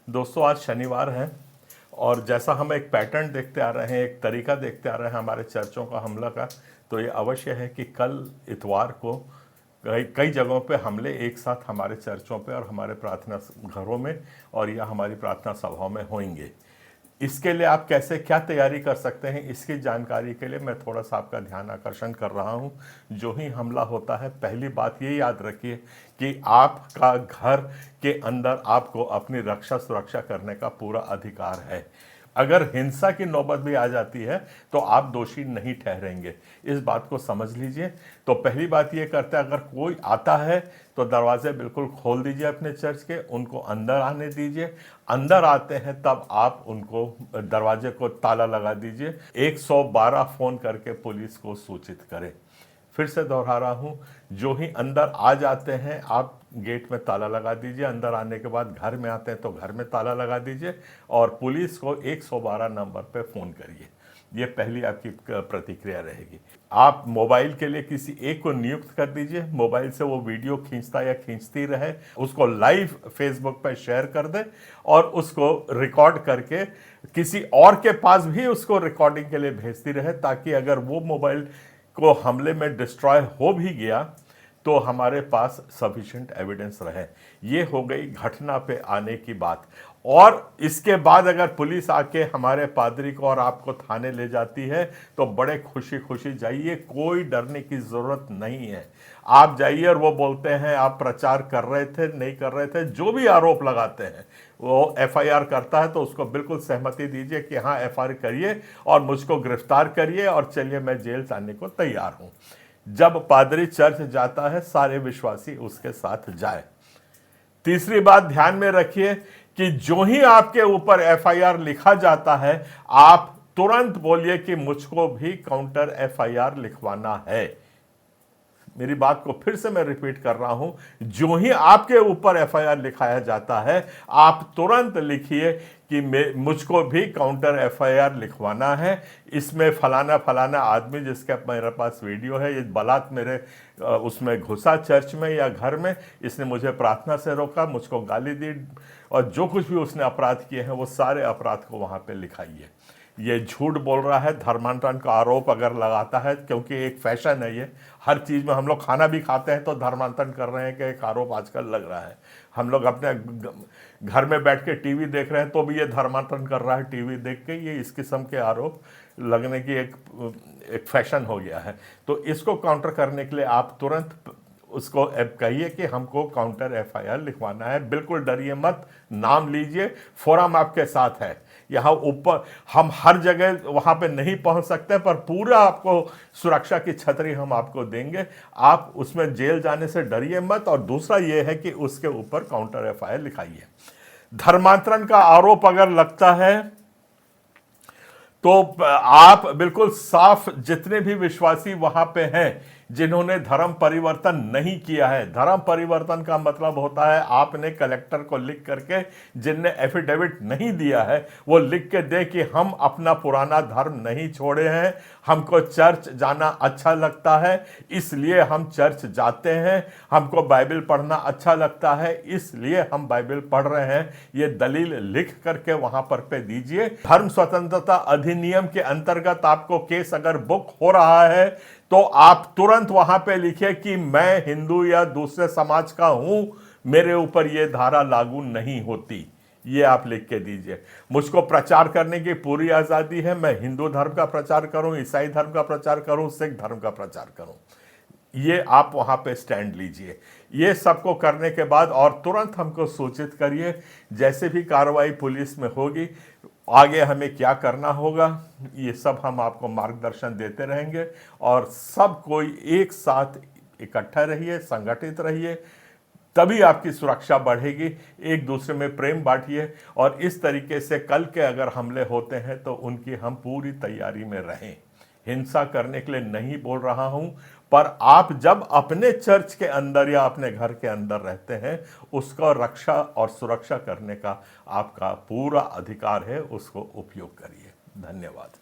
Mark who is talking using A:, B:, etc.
A: दोस्तों, आज शनिवार है और जैसा हम एक पैटर्न देखते आ रहे हैं, एक तरीका देखते आ रहे हैं हमारे चर्चों का हमला का, तो ये अवश्य है कि कल इतवार को कई कई जगहों पे हमले एक साथ हमारे चर्चों पे और हमारे प्रार्थना घरों में और या हमारी प्रार्थना सभाओं में होंगे। इसके लिए आप कैसे क्या तैयारी कर सकते हैं, इसकी जानकारी के लिए मैं थोड़ा सा आपका ध्यान आकर्षण कर रहा हूं। जो ही हमला होता है, पहली बात ये याद रखिए कि आपका घर के अंदर आपको अपनी रक्षा सुरक्षा करने का पूरा अधिकार है। अगर हिंसा की नौबत भी आ जाती है तो आप दोषी नहीं ठहरेंगे, इस बात को समझ लीजिए। तो पहली बात ये करते हैं, अगर कोई आता है तो दरवाजे बिल्कुल खोल दीजिए अपने चर्च के, उनको अंदर आने दीजिए। अंदर आते हैं तब आप उनको दरवाजे को ताला लगा दीजिए। 112 फोन करके पुलिस को सूचित करें। फिर से दोहरा रहा हूं, जो ही अंदर आ जाते हैं आप गेट में ताला लगा दीजिए। अंदर आने के बाद घर में आते हैं तो घर में ताला लगा दीजिए और पुलिस को 112 नंबर पे फ़ोन करिए। ये पहली आपकी प्रतिक्रिया रहेगी। आप मोबाइल के लिए किसी एक को नियुक्त कर दीजिए, मोबाइल से वो वीडियो खींचता या खींचती रहे, उसको लाइव फेसबुक पर शेयर कर दे और उसको रिकॉर्ड करके किसी और के पास भी उसको रिकॉर्डिंग के लिए भेजती रहे, ताकि अगर वो मोबाइल को हमले में डिस्ट्रॉय हो भी गया तो हमारे पास सफिशिएंट एविडेंस रहे। ये हो गई घटना पे आने की बात। और इसके बाद अगर पुलिस आके हमारे पादरी को और आपको थाने ले जाती है तो बड़े खुशी खुशी जाइए, कोई डरने की ज़रूरत नहीं है। आप जाइए और वो बोलते हैं आप प्रचार कर रहे थे, नहीं कर रहे थे, जो भी आरोप लगाते हैं, वो एफआईआर करता है तो उसको बिल्कुल सहमति दीजिए कि हाँ एफआईआर करिए और मुझको गिरफ्तार करिए और चलिए मैं जेल जाने को तैयार हूँ। जब पादरी चर्च जाता है सारे विश्वासी उसके साथ जाए। तीसरी बात ध्यान में रखिए कि जो ही आपके ऊपर एफआईआर लिखा जाता है आप तुरंत बोलिए कि मुझको भी काउंटर एफआईआर लिखवाना है। मेरी बात को फिर से मैं रिपीट कर रहा हूं, जो ही आपके ऊपर एफआईआर लिखाया जाता है आप तुरंत लिखिए कि मुझको भी काउंटर एफआईआर लिखवाना है। इसमें फलाना फलाना आदमी जिसके मेरे पास वीडियो है, ये बलात् मेरे उसमें घुसा चर्च में या घर में, इसने मुझे प्रार्थना से रोका, मुझको गाली दी और जो कुछ भी उसने अपराध किए हैं वो सारे अपराध को वहाँ पे लिखाइए। ये झूठ बोल रहा है, धर्मांतरण का आरोप अगर लगाता है, क्योंकि एक फैशन है ये, हर चीज़ में हम लोग खाना भी खाते हैं तो धर्मांतरण कर रहे हैं कि एक आरोप आजकल लग रहा है। हम लोग अपने घर में बैठ के टीवी देख रहे हैं तो भी ये धर्मांतरण कर रहा है टीवी देख के। ये इस किस्म के आरोप लगने की एक फैशन हो गया है। तो इसको काउंटर करने के लिए आप तुरंत उसको कहिए कि हमको काउंटर एफआईआर लिखवाना है। बिल्कुल डरिए मत, नाम लीजिए, फोरम आपके साथ है। यहाँ ऊपर हम हर जगह वहाँ पे नहीं पहुँच सकते, पर पूरा आपको सुरक्षा की छतरी हम आपको देंगे। आप उसमें जेल जाने से डरिए मत। और दूसरा ये है कि उसके ऊपर काउंटर एफआईआर लिखाइए। धर्मांतरण का आरोप अगर लगता है तो आप बिल्कुल साफ, जितने भी विश्वासी वहां पे हैं जिन्होंने धर्म परिवर्तन नहीं किया है, धर्म परिवर्तन का मतलब होता है आपने कलेक्टर को लिख करके, जिनने एफिडेविट नहीं दिया है वो लिख के दे कि हम अपना पुराना धर्म नहीं छोड़े हैं, हमको चर्च जाना अच्छा लगता है इसलिए हम चर्च जाते हैं, हमको बाइबल पढ़ना अच्छा लगता है इसलिए हम बाइबल पढ़ रहे हैं। ये दलील लिख करके वहां पर पे दीजिए। धर्म स्वतंत्रता अधिनियम के अंतर्गत आपको केस अगर बुक हो रहा है तो आप तुरंत वहां पे लिखिए कि मैं हिंदू या दूसरे समाज का हूं, मेरे ऊपर यह धारा लागू नहीं होती। ये आप लिख के दीजिए। मुझको प्रचार करने की पूरी आजादी है, मैं हिंदू धर्म का प्रचार करूं, ईसाई धर्म का प्रचार करूं, सिख धर्म का प्रचार करूं। ये आप वहां पे स्टैंड लीजिए। ये सबको करने के बाद और तुरंत हमको सूचित करिए, जैसे भी कार्रवाई पुलिस में होगी आगे हमें क्या करना होगा, ये सब हम आपको मार्गदर्शन देते रहेंगे। और सब कोई एक साथ इकट्ठा रहिए, संगठित रहिए, तभी आपकी सुरक्षा बढ़ेगी। एक दूसरे में प्रेम बांटिए और इस तरीके से कल के अगर हमले होते हैं तो उनकी हम पूरी तैयारी में रहें। हिंसा करने के लिए नहीं बोल रहा हूं, पर आप जब अपने चर्च के अंदर या अपने घर के अंदर रहते हैं उसका रक्षा और सुरक्षा करने का आपका पूरा अधिकार है, उसको उपयोग करिए। धन्यवाद।